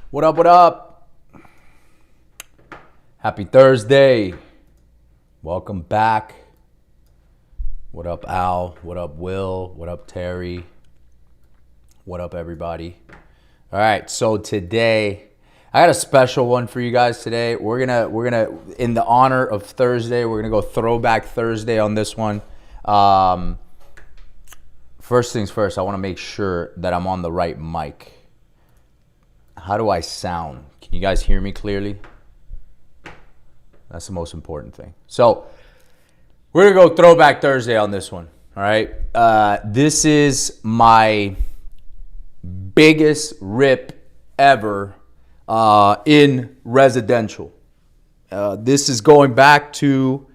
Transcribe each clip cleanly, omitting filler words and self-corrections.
What up, what up? Happy Thursday. Welcome back. What up, Al? What up, Will? What up, Terry? What up, everybody? All right, so today I got a special one for you guys today. We're gonna in the honor of Thursday, we're gonna go Throwback Thursday on this one. First things first, I want to make sure that I'm on the right mic. How do I sound? Can you guys hear me clearly? That's the most important thing. So we're going to go Throwback Thursday on this one. All right. This is my biggest rip ever in residential. This is going back to,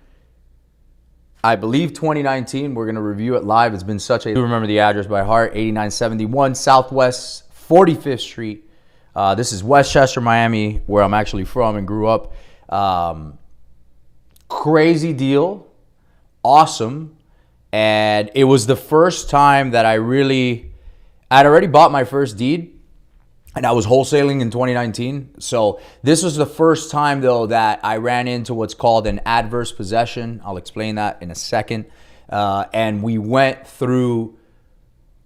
I believe, 2019. We're going to review it live. It's been such a... I remember the address by heart. 8971 Southwest 45th Street. This is Westchester, Miami, where I'm actually from and grew up. Crazy deal. Awesome. And it was the first time that I'd already bought my first deed, and I was wholesaling in 2019. So this was the first time, though, that I ran into what's called an adverse possession. I'll explain that in a second. And we went through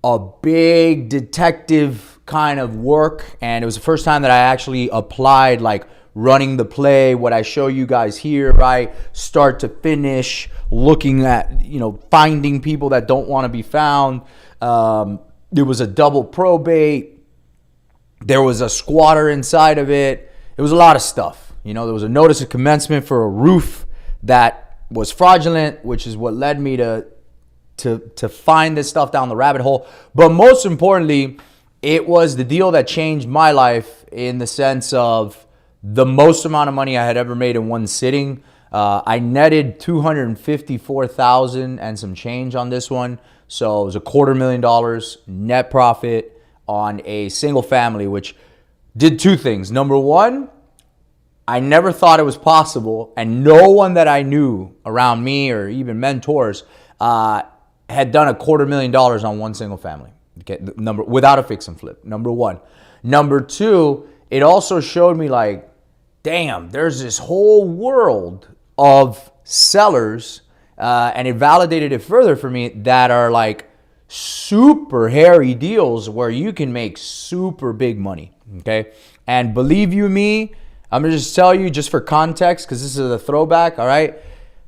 a big detective kind of work, and it was the first time that I actually applied like running the play, what I show you guys here, right? Start to finish, looking at, finding people that don't want to be found. There was a double probate. There was a squatter inside of it. It was a lot of stuff. There was a notice of commencement for a roof that was fraudulent, which is what led me to find this stuff down the rabbit hole. But most importantly, it was the deal that changed my life in the sense of the most amount of money I had ever made in one sitting. I netted $254,000 and some change on this one. So it was $250,000 net profit on a single family, which did two things. Number one, I never thought it was possible, and no one that I knew around me or even mentors had done $250,000 on one single family. Okay, without a fix and flip. Number one. Number two, it also showed me like, damn, there's this whole world of sellers, and it validated it further for me, that are like super hairy deals where you can make super big money. Okay, and believe you me, I'm gonna just tell you, just for context, because this is a throwback. All right,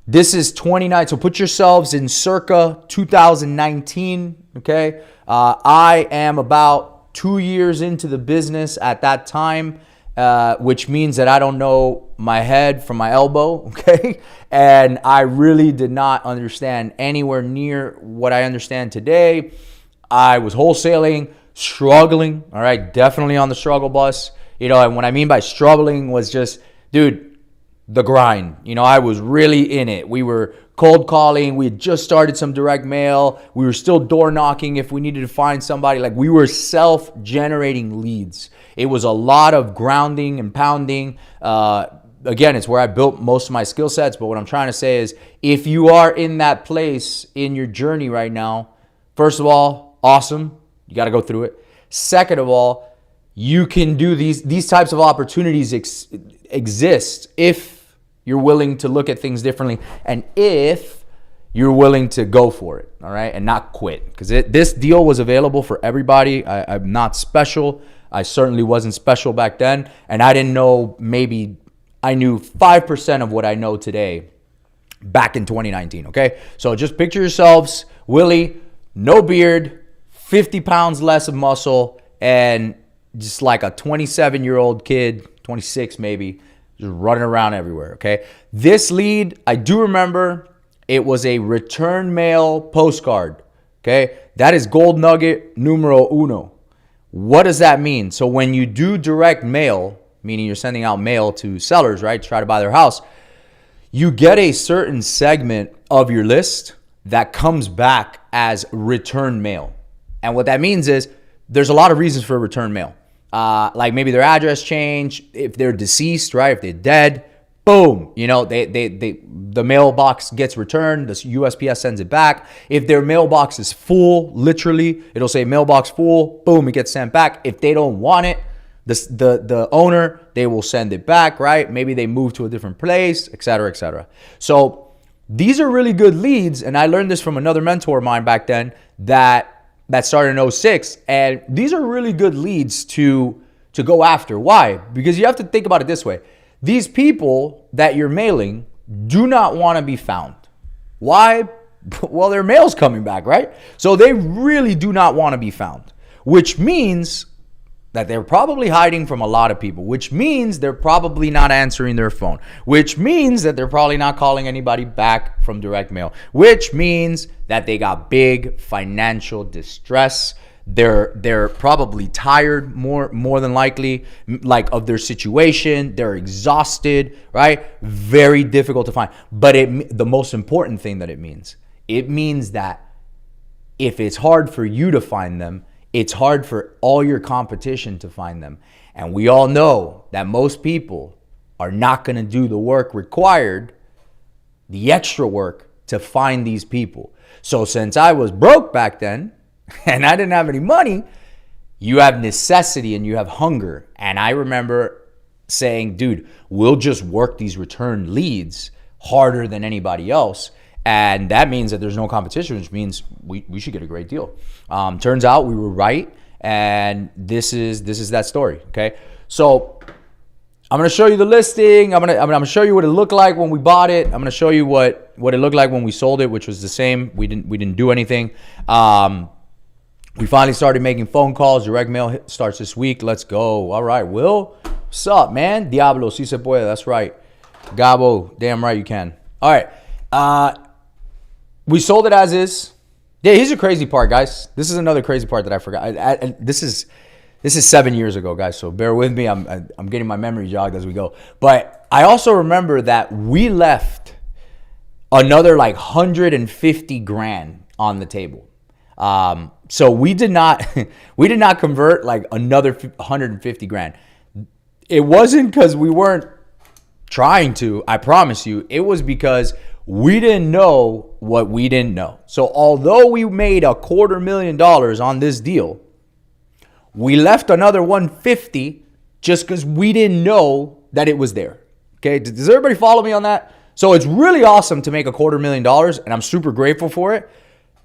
this is 29. So put yourselves in circa 2019. Okay. I am about 2 years into the business at that time, which means that I don't know my head from my elbow, okay? And I really did not understand anywhere near what I understand today. I was wholesaling, struggling, all right? Definitely on the struggle bus. And what I mean by struggling was just, dude, the grind. I was really in it. We were cold calling. We had just started some direct mail. We were still door knocking if we needed to find somebody. Like, we were self-generating leads. It was a lot of grounding and pounding. Again, it's where I built most of my skill sets. But what I'm trying to say is, if you are in that place in your journey right now, first of all, awesome. You got to go through it. Second of all, you can do these types of opportunities exist if you're willing to look at things differently, and if you're willing to go for it, all right, and not quit. Because this deal was available for everybody. I'm not special. I certainly wasn't special back then, and I didn't know, maybe I knew 5% of what I know today back in 2019, okay? So just picture yourselves, Willie, no beard, 50 pounds less of muscle, and just like a 27-year-old kid, 26 maybe, just running around everywhere, okay? This lead, I do remember, it was a return mail postcard, okay? That is gold nugget numero uno. What does that mean? So when you do direct mail, meaning you're sending out mail to sellers, right, to try to buy their house, you get a certain segment of your list that comes back as return mail. And what that means is there's a lot of reasons for return mail. Like maybe their address change, if they're deceased, right? If they're dead, boom, the mailbox gets returned, the USPS sends it back. If their mailbox is full, literally, it'll say mailbox full, boom, it gets sent back. If they don't want it, The owner, they will send it back, right? Maybe they move to a different place, et cetera, et cetera. So these are really good leads. And I learned this from another mentor of mine back then that started in '06. And these are really good leads to go after. Why? Because you have to think about it this way. These people that you're mailing do not want to be found. Why? Well, their mail's coming back, right? So they really do not want to be found, which means that they're probably hiding from a lot of people, which means they're probably not answering their phone, which means that they're probably not calling anybody back from direct mail, which means that they got big financial distress. They're probably tired more than likely, like, of their situation. They're exhausted, right? Very difficult to find. But the most important thing that it means that if it's hard for you to find them, it's hard for all your competition to find them. And we all know that most people are not going to do the work required, the extra work, to find these people. So since I was broke back then and I didn't have any money, you have necessity and you have hunger. And I remember saying, dude, we'll just work these return leads harder than anybody else. And that means that there's no competition, which means we should get a great deal. Turns out we were right, and this is that story. Okay, so I'm gonna show you the listing. I'm gonna show you what it looked like when we bought it. I'm gonna show you what it looked like when we sold it, which was the same. We didn't do anything. We finally started making phone calls. Direct mail starts this week. Let's go. All right, Will, what's up, man? Diablo, si se puede. That's right. Gabo, damn right you can. All right. We sold it as is. Yeah, here's a crazy part, guys. This is another crazy part that I forgot. This is 7 years ago, guys. So bear with me. I'm getting my memory jogged as we go. But I also remember that we left another like 150 grand on the table. So we did not convert like another 150 grand. It wasn't because we weren't trying to. I promise you, it was because we didn't know what we didn't know. So although we made $250,000 on this deal, we left another 150 just because we didn't know that it was there. Okay, does everybody follow me on that? So it's really awesome to make $250,000, and I'm super grateful for it.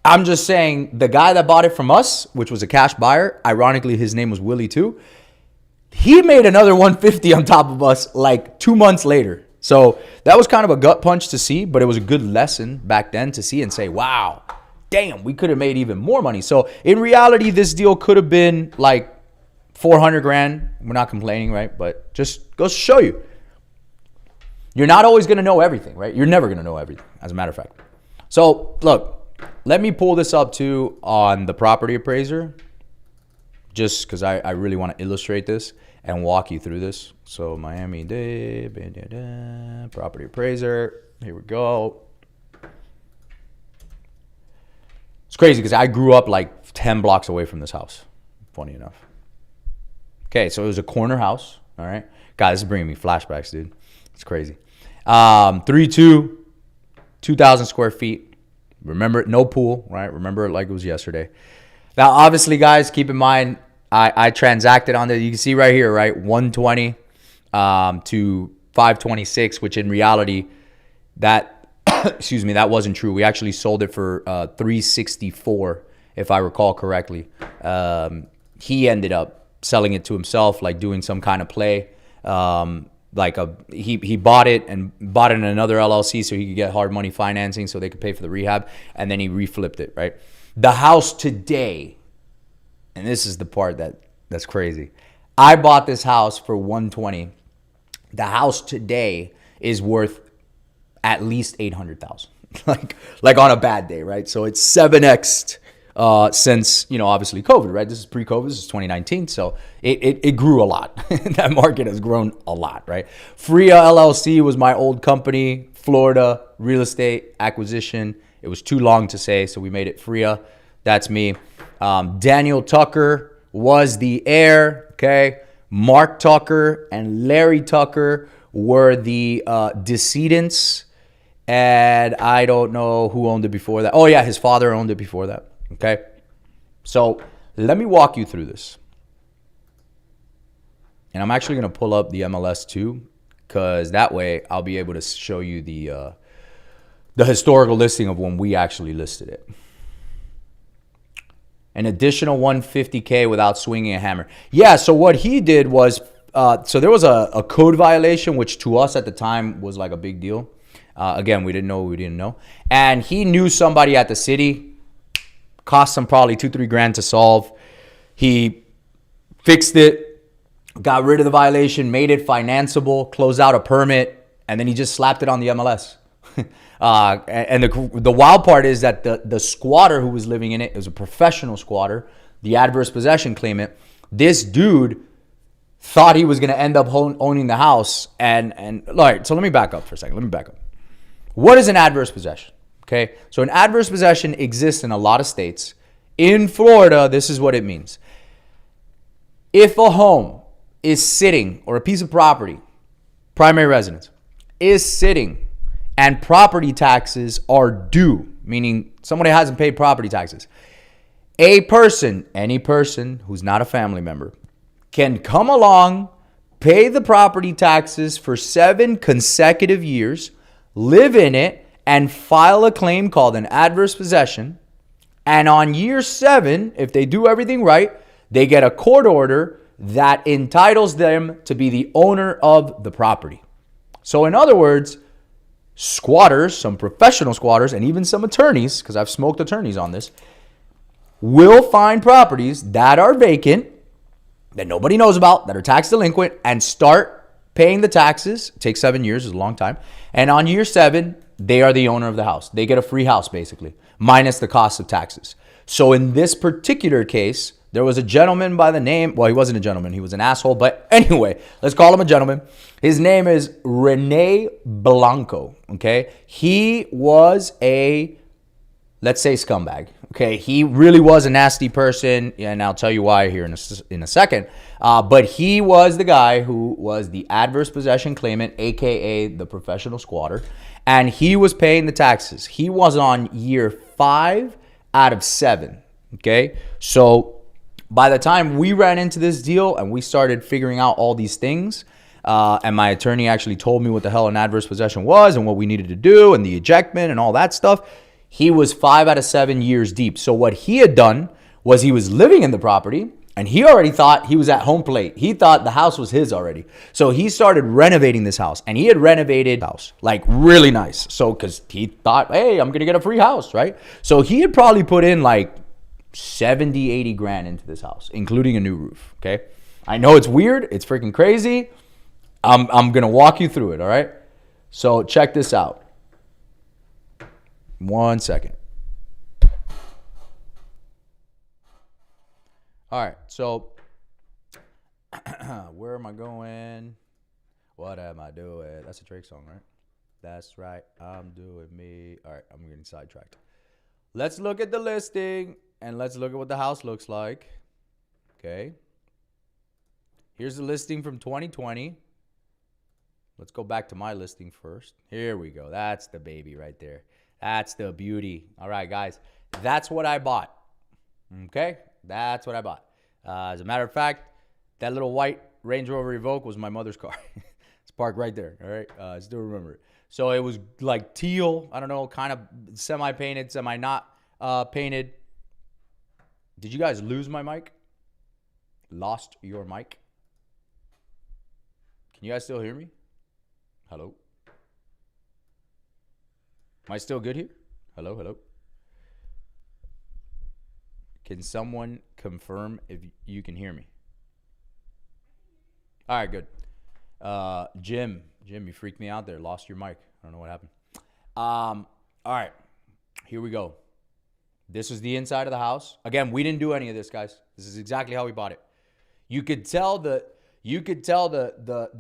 I'm just saying the guy that bought it from us, which was a cash buyer, ironically his name was Willie too, he made another 150 on top of us like 2 months later. So that was kind of a gut punch to see, but it was a good lesson back then to see and say, wow, damn, we could have made even more money. So in reality, this deal could have been like 400 grand. We're not complaining, right? But just goes to show you, you're not always going to know everything, right? You're never going to know everything, as a matter of fact. So look, let me pull this up too on the property appraiser, just because I really want to illustrate this and walk you through this. So Miami-Dade, property appraiser. Here we go. It's crazy because I grew up like 10 blocks away from this house, funny enough. Okay, so it was a corner house, all right? God, this is bringing me flashbacks, dude. It's crazy. 3.2, 2,000 square feet. Remember it, no pool, right? Remember it like it was yesterday. Now, obviously, guys, keep in mind, I transacted on this. You can see right here, right? 120 to 526, which in reality, that, excuse me, that wasn't true. We actually sold it for 364, if I recall correctly. He ended up selling it to himself, like doing some kind of play. He bought it and bought it in another LLC so he could get hard money financing so they could pay for the rehab, and then he reflipped it, right? The house today, and this is the part that's crazy. I bought this house for 120. The house today is worth at least 800,000. like on a bad day, right? So it's 7x since, obviously COVID, right? This is pre-COVID. This is 2019. So it grew a lot. That market has grown a lot, right? Freya LLC was my old company, Florida real estate acquisition. It was too long to say, so we made it Freya. That's me. Daniel Tucker was the heir, okay? Mark Tucker and Larry Tucker were the decedents, and I don't know who owned it before that. Oh, yeah, his father owned it before that, okay? So let me walk you through this. And I'm actually going to pull up the MLS too, because that way I'll be able to show you the historical listing of when we actually listed it. An additional 150K without swinging a hammer. Yeah, so what he did was, so there was a code violation, which to us at the time was like a big deal. Again, we didn't know what we didn't know. And he knew somebody at the city, cost him probably $2-3 grand to solve. He fixed it, got rid of the violation, made it financeable, closed out a permit, and then he just slapped it on the MLS. And the wild part is that the squatter who was living in it was a professional squatter, the adverse possession claimant. This dude thought he was going to end up owning the house. And all right, so let me back up for a second. Let me back up. What is an adverse possession? Okay, so an adverse possession exists in a lot of states. In Florida, this is what it means. If a home is sitting, or a piece of property, primary residence, is sitting, and property taxes are due, meaning somebody hasn't paid property taxes, a person, any person who's not a family member, can come along, pay the property taxes for 7 consecutive years, live in it, and file a claim called an adverse possession. And on year 7, if they do everything right, they get a court order that entitles them to be the owner of the property. So in other words, squatters, some professional squatters, and even some attorneys, because I've smoked attorneys on this, will find properties that are vacant, that nobody knows about, that are tax delinquent, and start paying the taxes. It takes 7 years, is a long time. And on year 7, they are the owner of the house. They get a free house, basically, minus the cost of taxes. So in this particular case, there was a gentleman by the name, well, he wasn't a gentleman, he was an asshole, but anyway, let's call him a gentleman. His name is Rene Blanco, okay? He was a, let's say, scumbag, okay? He really was a nasty person, and I'll tell you why here in a second. But he was the guy who was the adverse possession claimant, aka the professional squatter, and he was paying the taxes. He was on year 5 out of 7, okay? So by the time we ran into this deal and we started figuring out all these things, and my attorney actually told me what the hell an adverse possession was and what we needed to do and the ejectment and all that stuff, he was 5 out of 7 years deep. So what he had done was he was living in the property and he already thought he was at home plate. He thought the house was his already. So he started renovating this house, and he had renovated the house like really nice. So because he thought, hey, I'm going to get a free house, right? So he had probably put in like 70, 80 grand into this house, including a new roof, okay? I know it's weird. It's freaking crazy. I'm going to walk you through it, all right? So check this out. 1 second. All right, so where am I going? What am I doing? That's a Drake song, right? That's right. I'm doing me. All right, I'm getting sidetracked. Let's look at the listing and let's look at what the house looks like. Okay. Here's the listing from 2020. Let's go back to my listing first. Here we go. That's the baby right there. That's the beauty. All right, guys. That's what I bought. Okay? That's what I bought. As a matter of fact, that little white Range Rover Evoque was my mother's car. It's parked right there. All right? I still remember it. So it was like teal. I don't know, kind of semi-painted, semi-not painted. Did you guys lose my mic? Lost your mic? Can you guys still hear me? Hello? Am I still good here? Hello, hello? Can someone confirm if you can hear me? All right, good. Jim, you freaked me out there. Lost your mic. I don't know what happened. All right, here we go. This is the inside of the house. Again, we didn't do any of this, guys. This is exactly how we bought it. You could tell the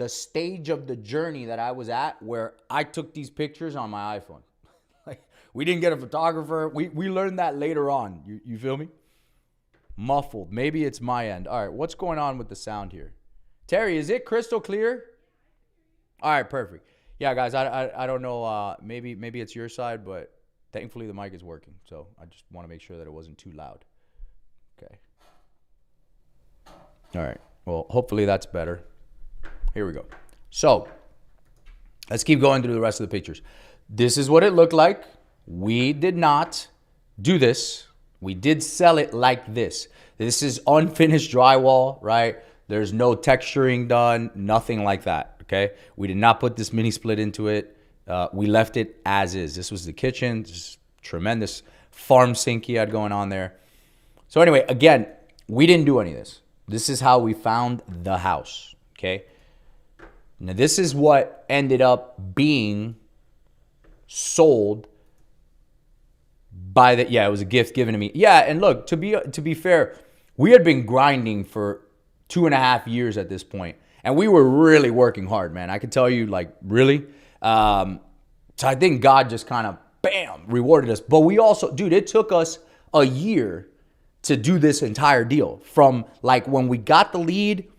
stage of the journey that I was at where I took these pictures on my iPhone. Like, we didn't get a photographer. We learned that later on. You feel me? Muffled. Maybe it's my end. All right, what's going on with the sound here? Terry, is it crystal clear? All right, perfect. Yeah, guys, I don't know. Maybe it's your side, but thankfully the mic is working. So I just want to make sure that it wasn't too loud. Okay. All right. Well, hopefully that's better. Here we go. So let's keep going through the rest of the pictures. This is what it looked like. We did not do this. We did sell it like this. This is unfinished drywall, right? There's no texturing done, nothing like that, okay? We did not put this mini split into it. We left it as is. This was the kitchen, just tremendous farm sink he had going on there. So anyway, again, we didn't do any of this. This is how we found the house, okay? Now, this is what ended up being sold by the, yeah, it was a gift given to me. Yeah, and look, to be fair, we had been grinding for 2.5 years at this point, and we were really working hard, man. I could tell you, like, really. So I think God just kind of, bam, rewarded us. But we also, dude, it took us a year to do this entire deal. From, like, when we got the lead,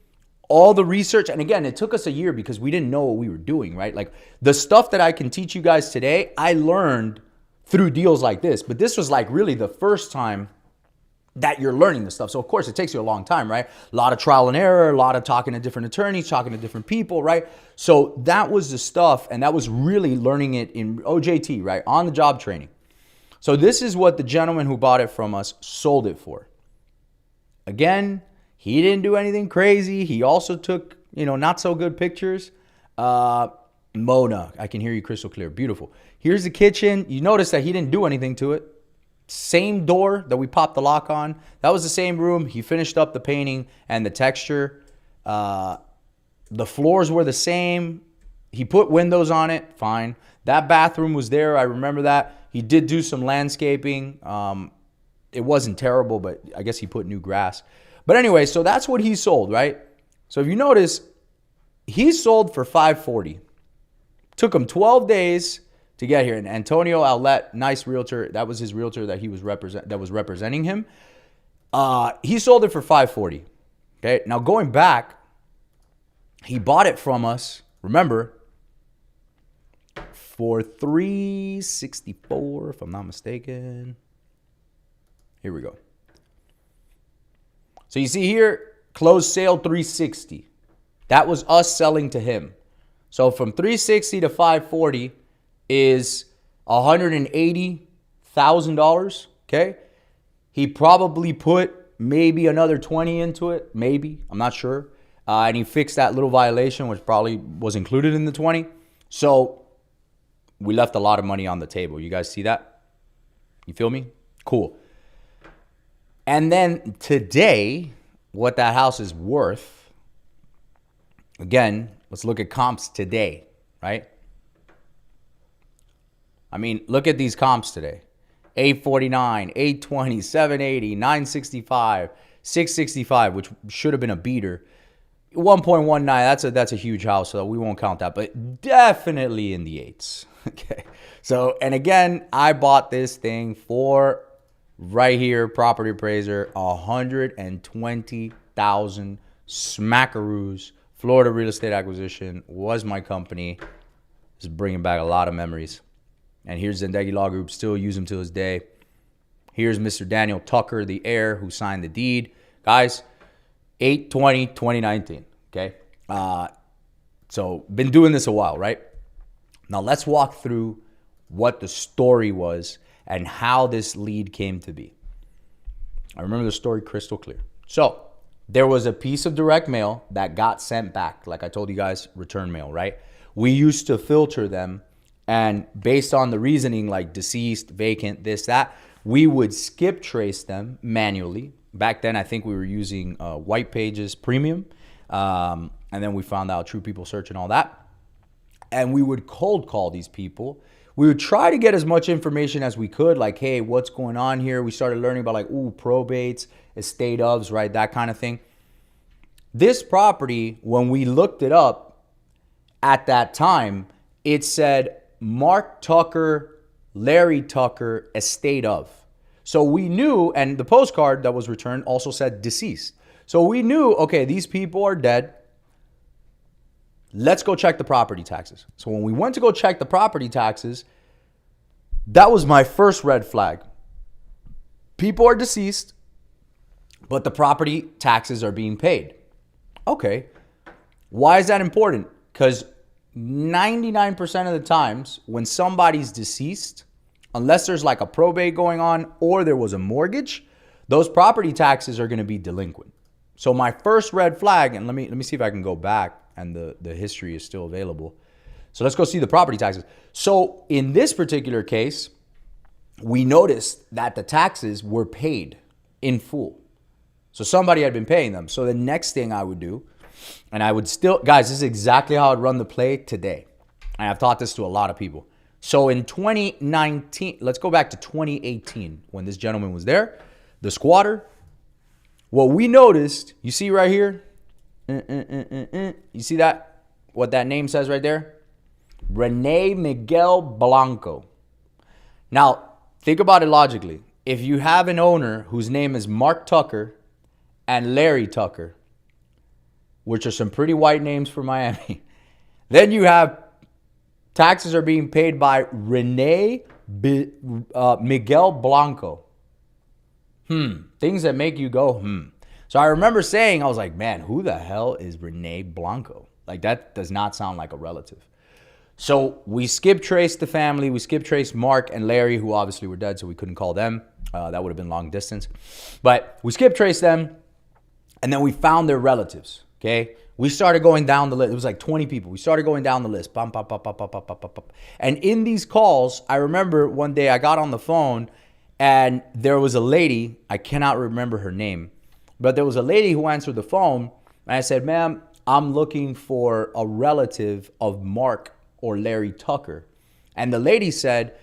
all the research, and again, it took us a year because we didn't know what we were doing, right? Like, the stuff that I can teach you guys today, I learned through deals like this. But this was, like, really the first time that you're learning this stuff. So of course it takes you a long time, right? A lot of trial and error, a lot of talking to different attorneys, talking to different people, right? So that was the stuff, and that was really learning it in OJT, right? On the job training. So this is what the gentleman who bought it from us sold it for. Again, he didn't do anything crazy. He also took, not so good pictures. Mona, I can hear you crystal clear. Beautiful. Here's the kitchen. You notice that he didn't do anything to it. Same door that we popped the lock on. That was the same room. He finished up the painting and the texture. The floors were the same. He put windows on it. Fine. That bathroom was there. I remember that. He did do some landscaping. It wasn't terrible, but I guess he put new grass. But anyway, so that's what he sold, right? So if you notice, he sold for $540. Took him 12 days to get here. And Antonio Outlet, nice realtor. That was his realtor that he was representing him. He sold it for $540. Okay. Now going back, he bought it from us, remember, for $364, if I'm not mistaken. Here we go. So you see here, closed sale $360. That was us selling to him. So from $360 to $540 is $180,000, okay? He probably put maybe another 20 into it, maybe, I'm not sure. And he fixed that little violation, which probably was included in the 20. So we left a lot of money on the table. You guys see that? You feel me? Cool. And then today, what that house is worth, again, let's look at comps today, right? I mean, look at these comps today. 849, 820, 780, 965, 665, which should have been a beater. 1.19, that's a huge house, so we won't count that, but definitely in the eights. Okay. So, and again, I bought this thing for right here, property appraiser, 120,000 smackaroos. Florida Real Estate Acquisition was my company. It's bringing back a lot of memories. And here's Zendegi Law Group, still use him to this day. Here's Mr. Daniel Tucker, the heir who signed the deed. Guys, 8/20/2019, okay? So been doing this a while, right? Now let's walk through what the story was and how this lead came to be. I remember the story crystal clear. So there was a piece of direct mail that got sent back. Like I told you guys, return mail, right? We used to filter them, and based on the reasoning like deceased, vacant, this, that, we would skip trace them manually. Back then, I think we were using White Pages Premium. And then we found out True People Search and all that. And we would cold call these people. We would try to get as much information as we could, like, hey, what's going on here? We started learning about like, probates, estate ofs, right? That kind of thing. This property, when we looked it up at that time, it said Mark Tucker, Larry Tucker, estate of. So we knew, and the postcard that was returned also said deceased. So we knew, okay, these people are dead. Let's go check the property taxes. So when we went to go check the property taxes, that was my first red flag. People are deceased, but the property taxes are being paid. Okay, Why is that important? Because 99% of the times when somebody's deceased, unless there's like a probate going on or there was a mortgage, those property taxes are going to be delinquent. So my first red flag, and let me see if I can go back, and the history is still available. So let's go see the property taxes. So in this particular case, we noticed that the taxes were paid in full. So somebody had been paying them. So the next thing I would do, and I would still, guys, this is exactly how I'd run the play today. And I've taught this to a lot of people. So in 2019, let's go back to 2018 when this gentleman was there, the squatter. What we noticed, you see right here, you see that? What that name says right there? Rene Miguel Blanco. Now, think about it logically. If you have an owner whose name is Mark Tucker and Larry Tucker, which are some pretty white names for Miami, then you have taxes are being paid by Rene Miguel Blanco. Things that make you go, So I remember saying, I was like, man, who the hell is Rene Blanco? Like, that does not sound like a relative. So we skip traced the family. We skip traced Mark and Larry, who obviously were dead, so we couldn't call them. That would have been long distance. But we skip traced them, and then we found their relatives, okay? We started going down the list. It was like 20 people. We started going down the list. Bum, bum, bum, bum, bum, bum, bum, bum. And in these calls, I remember one day I got on the phone, and there was a lady. I cannot remember her name, but there was a lady who answered the phone, and I said, ma'am, I'm looking for a relative of Mark or Larry Tucker. And the lady said,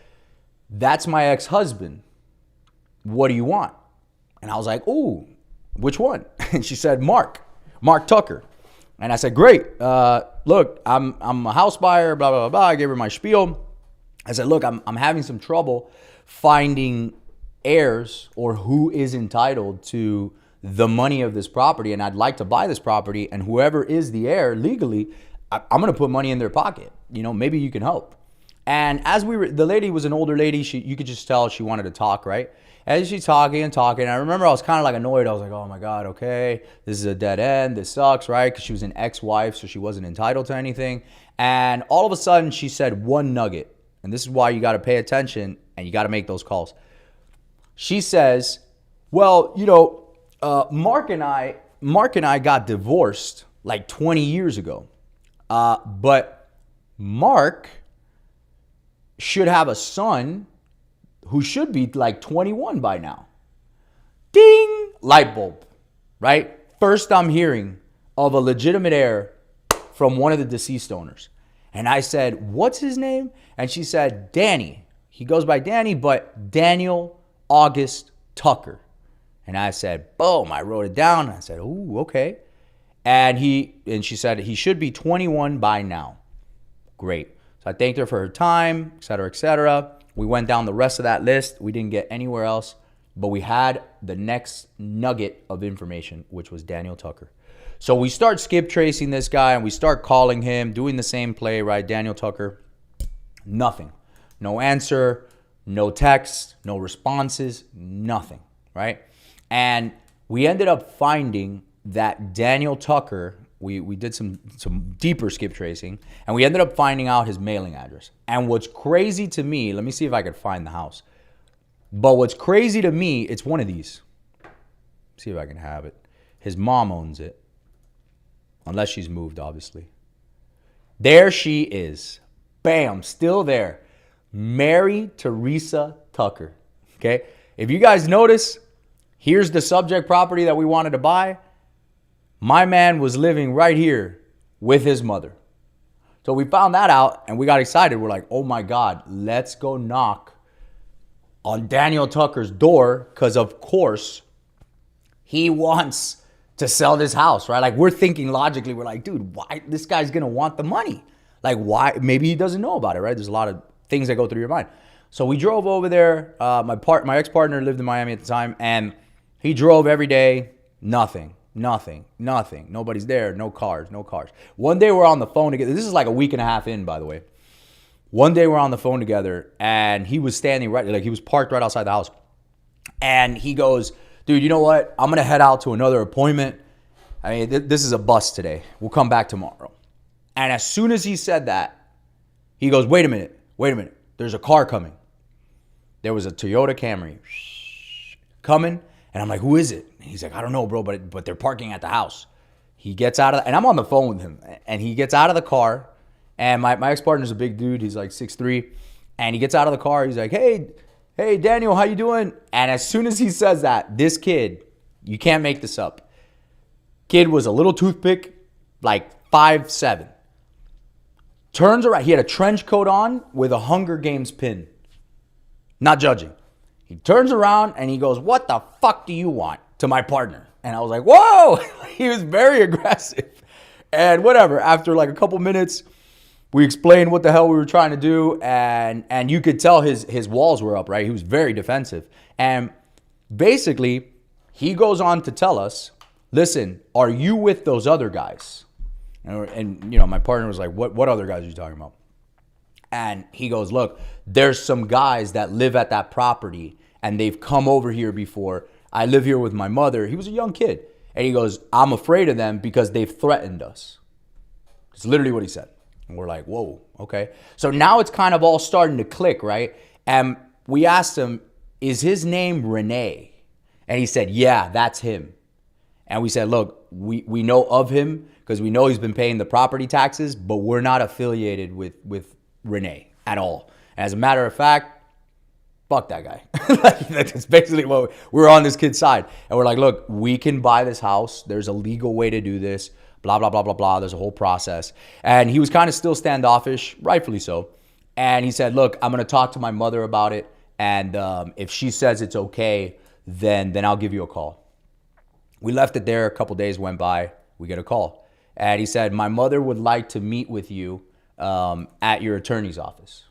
that's my ex-husband. What do you want? And I was like, ooh, which one? And she said, Mark Tucker. And I said, great. Look, I'm a house buyer, blah, blah, blah, blah. I gave her my spiel. I said, look, I'm having some trouble finding heirs or who is entitled to the money of this property. And I'd like to buy this property. And whoever is the heir legally, I'm going to put money in their pocket. You know, maybe you can help. And as the lady was an older lady. You could just tell she wanted to talk, right? As she's talking and talking, I remember I was kind of like annoyed. I was like, oh my God, okay, this is a dead end. This sucks, right? Because she was an ex-wife, so she wasn't entitled to anything. And all of a sudden, she said one nugget. And this is why you got to pay attention and you got to make those calls. She says, well, you know, Mark and I got divorced like 20 years ago. But Mark should have a son who should be like 21 by now. Ding! Light bulb, right? First I'm hearing of a legitimate heir from one of the deceased owners. And I said, what's his name? And she said, Danny. He goes by Danny, but Daniel August Tucker. And I said, boom, I wrote it down. I said, ooh, okay. And she said he should be 21 by now. Great. So I thanked her for her time, et cetera, et cetera. We went down the rest of that list. We didn't get anywhere else, but we had the next nugget of information, which was Daniel Tucker. So we start skip tracing this guy and we start calling him, doing the same play, right? Daniel Tucker, nothing. No answer, no text, no responses, nothing, right? And we ended up finding that Daniel Tucker, we did some deeper skip tracing, and we ended up finding out his mailing address. And what's crazy to me, let me see if I could find the house. But what's crazy to me, it's one of these. See if I can have it. His mom owns it. Unless she's moved, obviously. There she is. Bam, still there. Mary Teresa Tucker. Okay? If you guys notice, here's the subject property that we wanted to buy. My man was living right here with his mother. So we found that out and we got excited. We're like, oh my God, let's go knock on Daniel Tucker's door because, of course, he wants to sell this house, right? Like, we're thinking logically. We're like, dude, why? This guy's going to want the money. Like, why? Maybe he doesn't know about it, right? There's a lot of things that go through your mind. So we drove over there. My ex-partner lived in Miami at the time, and he drove every day. Nothing. Nobody's there. No cars. One day we're on the phone together. This is like a week and a half in, by the way. One day we're on the phone together and he was standing he was parked right outside the house. And he goes, dude, you know what? I'm going to head out to another appointment. I mean, this is a bust today. We'll come back tomorrow. And as soon as he said that, he goes, wait a minute. There's a car coming. There was a Toyota Camry coming. And I'm like, who is it? And he's like, I don't know, bro, but they're parking at the house. He gets out of and I'm on the phone with him. And he gets out of the car. And my ex-partner's a big dude. He's like 6'3". And he gets out of the car. He's like, hey, Daniel, how you doing? And as soon as he says that, this kid, you can't make this up. Kid was a little toothpick, like 5'7". Turns around. He had a trench coat on with a Hunger Games pin. Not judging. He turns around and he goes, what the fuck do you want? To my partner. And I was like, whoa. He was very aggressive. And whatever. After like a couple minutes, we explained what the hell we were trying to do. And you could tell his walls were up, right? He was very defensive. And basically, he goes on to tell us, listen, are you with those other guys? And my partner was like, what other guys are you talking about? And he goes, look, there's some guys that live at that property and they've come over here before. I live here with my mother. He was a young kid. And he goes, I'm afraid of them because they've threatened us. It's literally what he said. And we're like, whoa, okay. So now it's kind of all starting to click, right? And we asked him, is his name Renee? And he said, yeah, that's him. And we said, look, we know of him because we know he's been paying the property taxes, but we're not affiliated with Renee at all. As a matter of fact, fuck that guy. That's basically what we're on this kid's side. And we're like, look, we can buy this house. There's a legal way to do this. Blah, blah, blah, blah, blah. There's a whole process. And he was kind of still standoffish, rightfully so. And he said, look, I'm going to talk to my mother about it. And if she says it's okay, then I'll give you a call. We left it there. A couple days went by. We get a call. And he said, my mother would like to meet with you at your attorney's office.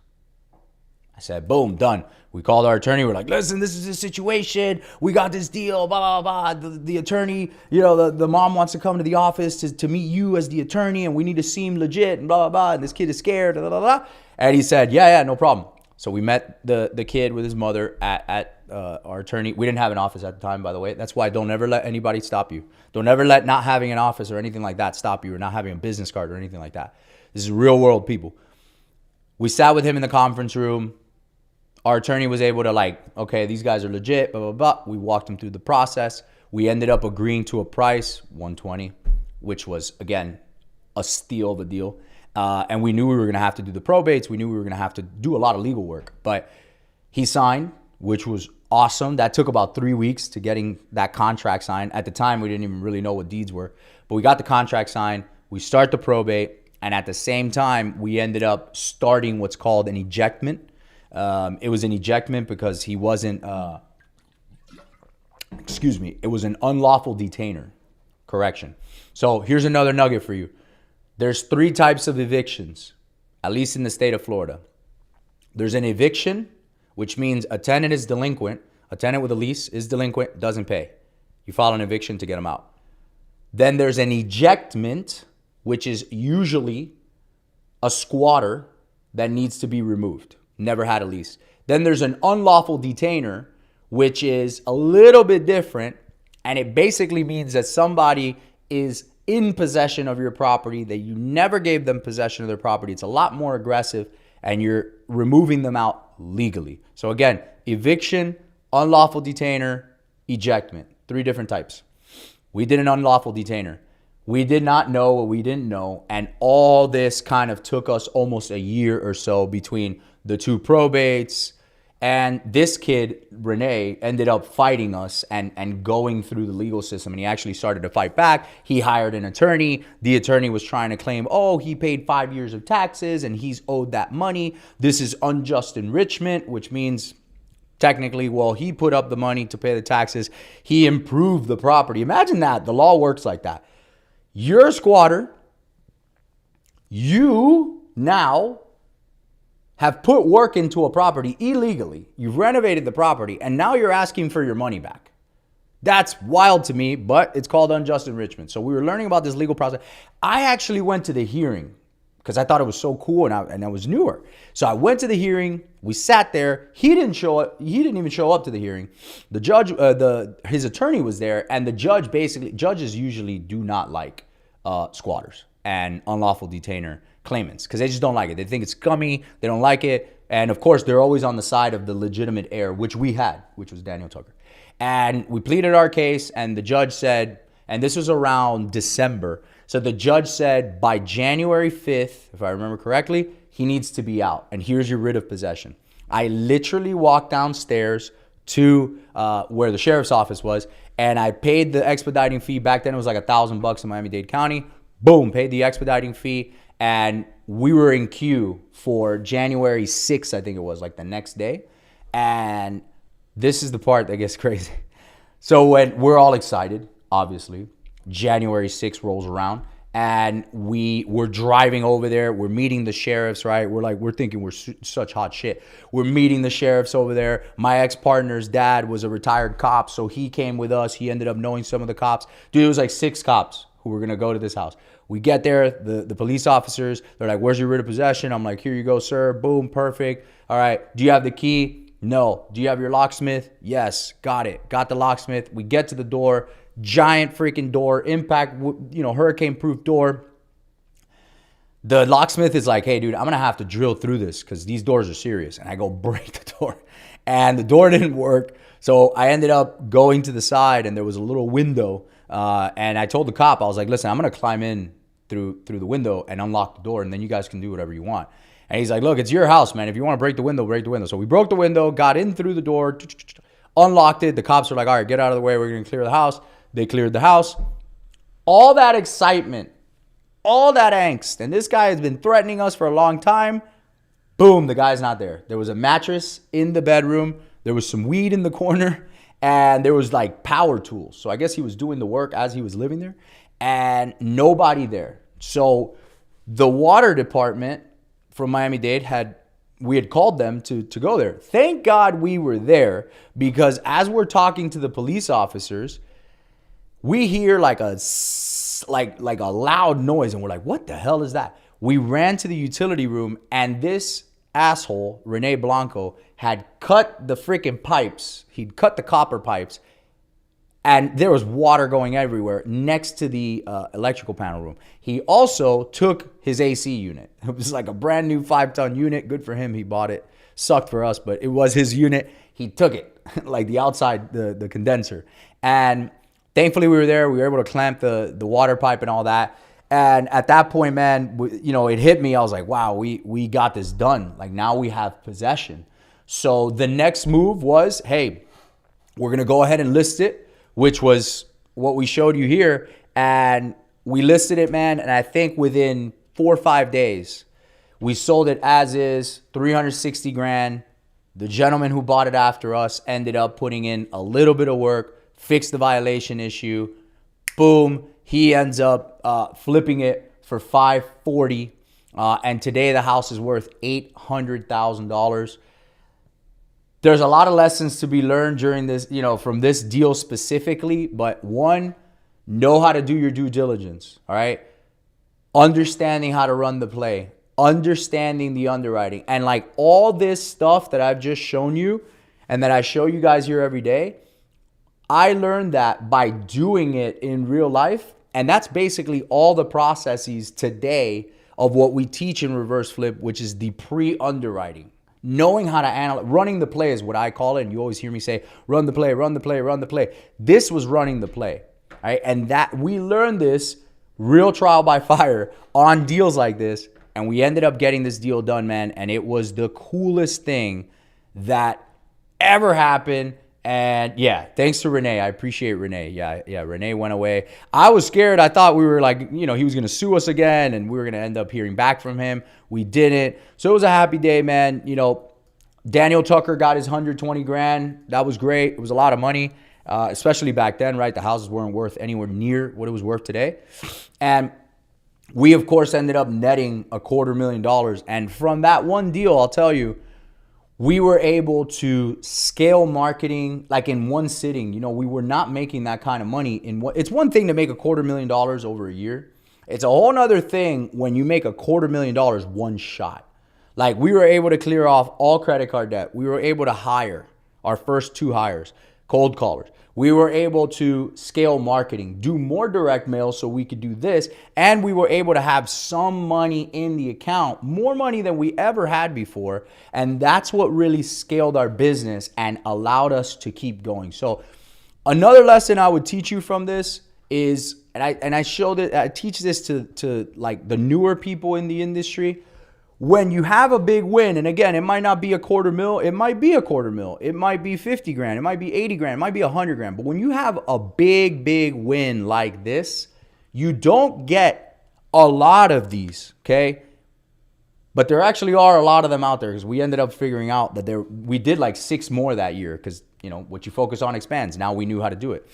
I said, boom, done. We called our attorney. We're like, listen, this is the situation. We got this deal, blah, blah, blah. The attorney, the mom wants to come to the office to meet you as the attorney, and we need to seem legit, and blah, blah, blah. And this kid is scared, blah, blah, blah. And he said, yeah, no problem. So we met the kid with his mother at our attorney. We didn't have an office at the time, by the way. That's why don't ever let anybody stop you. Don't ever let not having an office or anything like that stop you, or not having a business card or anything like that. This is real world people. We sat with him in the conference room. Our attorney was able to okay, these guys are legit, blah, blah, blah. We walked him through the process. We ended up agreeing to a price, $120, which was, again, a steal of a deal. And we knew we were going to have to do the probates. We knew we were going to have to do a lot of legal work. But he signed, which was awesome. That took about 3 weeks to getting that contract signed. At the time, we didn't even really know what deeds were. But we got the contract signed. We start the probate. And at the same time, we ended up starting what's called an ejectment. It was an ejectment because he wasn't, it was an unlawful detainer. Correction. So here's another nugget for you. There's 3 types of evictions, at least in the state of Florida. There's an eviction, which means a tenant is delinquent. A tenant with a lease is delinquent, doesn't pay. You file an eviction to get them out. Then there's an ejectment, which is usually a squatter that needs to be removed. Never had a lease. Then there's an unlawful detainer, which is a little bit different. And it basically means that somebody is in possession of your property, that you never gave them possession of their property. It's a lot more aggressive, and you're removing them out legally. So again, eviction, unlawful detainer, ejectment. 3 different types. We did an unlawful detainer. We did not know what we didn't know. And all this kind of took us almost a year or so between the 2 probates. And this kid, Renee, ended up fighting us and going through the legal system. And he actually started to fight back. He hired an attorney. The attorney was trying to claim, he paid 5 years of taxes and he's owed that money. This is unjust enrichment, which means technically, he put up the money to pay the taxes. He improved the property. Imagine that. The law works like that. You're a squatter. You now have put work into a property illegally. You've renovated the property, and now you're asking for your money back. That's wild to me, but it's called unjust enrichment. So we were learning about this legal process. I actually went to the hearing because I thought it was so cool and I was newer. So I went to the hearing. We sat there. He didn't show up. He didn't even show up to the hearing. The judge, his attorney was there, and the judge judges usually do not like squatters and unlawful detainer claimants because they just don't like it. They think it's scummy. They don't like it. And of course, they're always on the side of the legitimate heir, which we had, which was Daniel Tucker. And we pleaded our case, and the judge said, and this was around December. So the judge said by January 5th, if I remember correctly, he needs to be out. And here's your writ of possession. I literally walked downstairs to where the sheriff's office was, and I paid the expediting fee. Back then it was like $1,000 in Miami-Dade County. Boom, paid the expediting fee. And we were in queue for January 6th, I think it was, like the next day. And this is the part that gets crazy. So when we're all excited, obviously, January 6th rolls around and we're driving over there. We're meeting the sheriffs, right? We're thinking we're such hot shit. We're meeting the sheriffs over there. My ex-partner's dad was a retired cop, so he came with us. He ended up knowing some of the cops. Dude, it was like 6 cops who were going to go to this house. We get there, the police officers, they're like, where's your writ of possession? I'm like, here you go, sir. Boom, perfect. All right, do you have the key? No. Do you have your locksmith? Yes, got it. Got the locksmith. We get to the door. Giant freaking door, impact, hurricane-proof door. The locksmith is like, hey, dude, I'm going to have to drill through this because these doors are serious. And I go break the door. And the door didn't work. So I ended up going to the side, and there was a little window. And I told the cop, I was like, listen, I'm going to climb in through the window and unlock the door, and then you guys can do whatever you want. And he's like, look, it's your house, man. If you want to break the window, break the window. So we broke the window, got in through the door, unlocked it. The cops were like, all right, get out of the way. We're going to clear the house. They cleared the house. All that excitement, all that angst, and this guy has been threatening us for a long time. Boom, the guy's not there. There was a mattress in the bedroom. There was some weed in the corner, and there was like power tools. So I guess he was doing the work as he was living there, and nobody there. So the water department from Miami-Dade we had called them to go there. Thank God we were there, because as we're talking to the police officers, we hear like a loud noise, and we're like, what the hell is that? We ran to the utility room, and this asshole, Rene Blanco, had cut the freaking pipes. He'd cut the copper pipes, and there was water going everywhere next to the electrical panel room. He also took his AC unit. It was like a brand new 5-ton unit. Good for him. He bought it. Sucked for us, but it was his unit. He took it, like the outside, the condenser. And thankfully, we were there. We were able to clamp the water pipe and all that. And at that point, man, it hit me. I was like, wow, we got this done. Like, now we have possession. So the next move was, hey, we're going to go ahead and list it, which was what we showed you here. And we listed it, man. And I think within 4 or 5 days, we sold it as is, 360 grand. The gentleman who bought it after us ended up putting in a little bit of work, fixed the violation issue. Boom. He ends up flipping it for $540. And today the house is worth $800,000. There's a lot of lessons to be learned during this, from this deal specifically. But one, know how to do your due diligence. All right. Understanding how to run the play. Understanding the underwriting. And like all this stuff that I've just shown you and that I show you guys here every day, I learned that by doing it in real life. And that's basically all the processes today of what we teach in reverse flip, which is the pre-underwriting. Knowing how to analyze, running the play is what I call it. And you always hear me say, run the play, run the play, run the play. This was running the play. Right? And that we learned this real trial by fire on deals like this. And we ended up getting this deal done, man. And it was the coolest thing that ever happened. And yeah, thanks to Rene. I appreciate Rene. Yeah, Rene went away. I was scared. I thought we were like, he was going to sue us again and we were going to end up hearing back from him. We didn't. So it was a happy day, man. Daniel Tucker got his 120 grand. That was great. It was a lot of money, especially back then, right? The houses weren't worth anywhere near what it was worth today. And we, of course, ended up netting $250,000. And from that one deal, I'll tell you, we were able to scale marketing like in one sitting. We were not making that kind of money in what. It's one thing to make $250,000 over a year. It's a whole nother thing when you make $250,000 one shot. Like, we were able to clear off all credit card debt. We were able to hire our first 2 hires, cold callers. We were able to scale marketing, do more direct mail so we could do this. And we were able to have some money in the account, more money than we ever had before. And that's what really scaled our business and allowed us to keep going. So another lesson I would teach you from this is, I teach this to like the newer people in the industry. When you have a big win, and again, it might not be $250,000, it might be $250,000, it might be 50 grand, it might be 80 grand, it might be 100 grand. But when you have a big win like this, you don't get a lot of these, okay? But there actually are a lot of them out there, because we ended up figuring out that we did like 6 more that year, because, you know, what you focus on expands. Now we knew how to do it.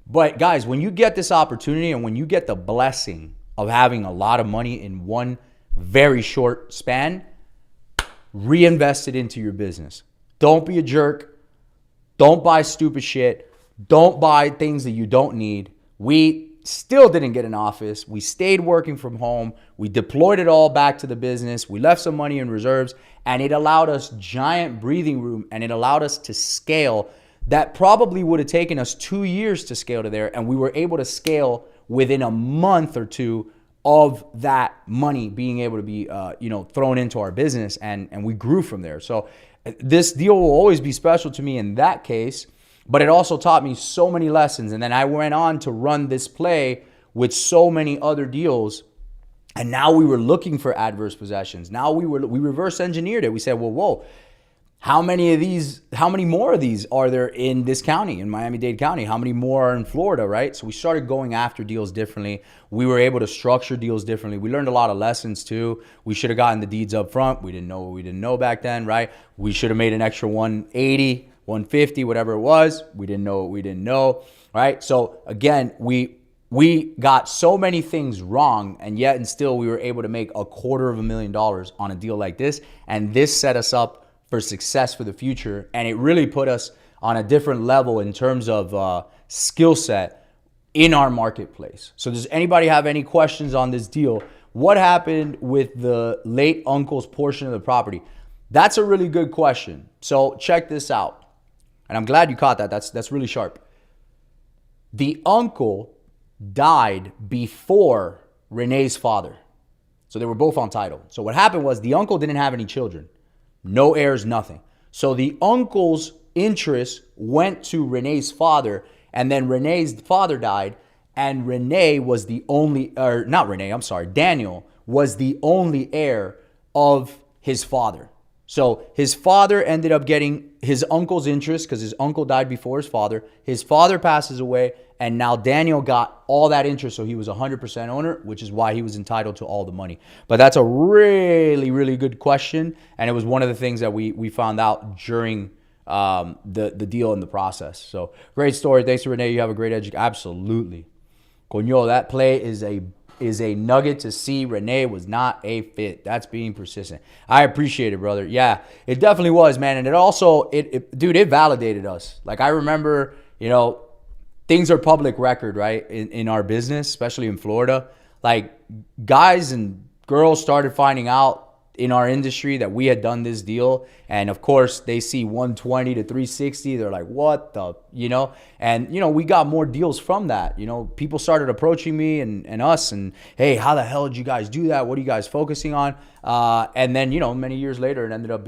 But guys, when you get this opportunity and when you get the blessing of having a lot of money in one very short span, reinvest it into your business. Don't be a jerk. Don't buy stupid shit. Don't buy things that you don't need. We still didn't get an office. We stayed working from home. We deployed it all back to the business. We left some money in reserves, and it allowed us giant breathing room, and it allowed us to scale. That probably would have taken us 2 years to scale to there, and we were able to scale within a month or 2 of that money being able to be thrown into our business, and we grew from there. So this deal will always be special to me in that case, but it also taught me so many lessons. And then I went on to run this play with so many other deals, and now we were looking for adverse possessions. Now we reverse engineered it. We said, well, whoa, how many more of these are there in this county, in Miami-Dade County? How many more are in Florida, right? So we started going after deals differently. We were able to structure deals differently. We learned a lot of lessons too. We should have gotten the deeds up front. We didn't know what we didn't know back then, right? We should have made an extra 180, 150, whatever it was. We didn't know what we didn't know, right? So again, we got so many things wrong, and yet and still we were able to make $250,000 on a deal like this. And this set us up for success for the future. And it really put us on a different level in terms of skill set in our marketplace. So does anybody have any questions on this deal? What happened with the late uncle's portion of the property? That's a really good question. So check this out. And I'm glad you caught that. That's really sharp. The uncle died before Renee's father. So they were both on title. So what happened was the uncle didn't have any children. No heirs, nothing. So the uncle's interest went to Renee's father, and then Renee's father died, and Renee was the only, or not Renee, I'm sorry, Daniel was the only heir of his father. So his father ended up getting his uncle's interest because his uncle died before his father. His father passes away, and now Daniel got all that interest, so he was 100% owner, which is why he was entitled to all the money. But that's a really, really good question, and it was one of the things that we found out during the deal in the process. So great story. Thanks to Renee. You have a great education. Absolutely. Coño, that play is a nugget to see. Renee was not a fit. That's being persistent. I appreciate it, brother. Yeah, it definitely was, man. And it also, dude, it validated us. Like, I remember, things are public record, right? In our business, especially in Florida. Like, guys and girls started finding out in our industry that we had done this deal. And of course, they see 120 to 360. They're like, what the, And, we got more deals from that. People started approaching me and us and, hey, how the hell did you guys do that? What are you guys focusing on? And then, many years later, it ended up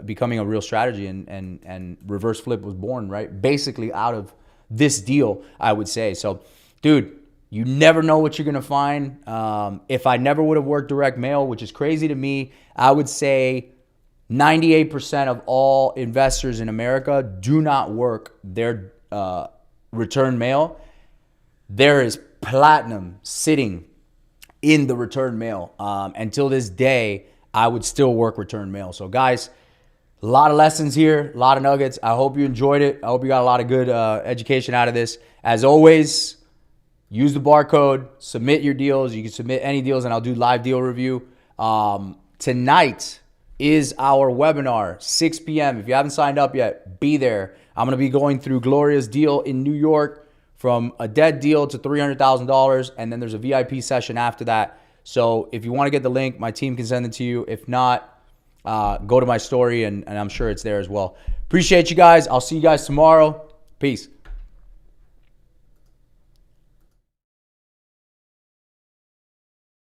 becoming a real strategy, and reverse flip was born, right? Basically out of this deal, I would say. So, dude, you never know what you're going to find. If I never would have worked direct mail, which is crazy to me, I would say 98% of all investors in America do not work their return mail. There is platinum sitting in the return mail. Until this day, I would still work return mail. So, guys, a lot of lessons here, a lot of nuggets. I hope you enjoyed it. I hope you got a lot of good education out of this. As always, use the barcode, submit your deals. You can submit any deals, and I'll do live deal review. Tonight is our webinar, 6 p.m. If you haven't signed up yet, be there. I'm going to be going through Gloria's deal in New York from a dead deal to $300,000, and then there's a VIP session after that. So if you want to get the link, my team can send it to you. If not, go to my story, and I'm sure it's there as well. Appreciate you guys. I'll see you guys tomorrow. Peace.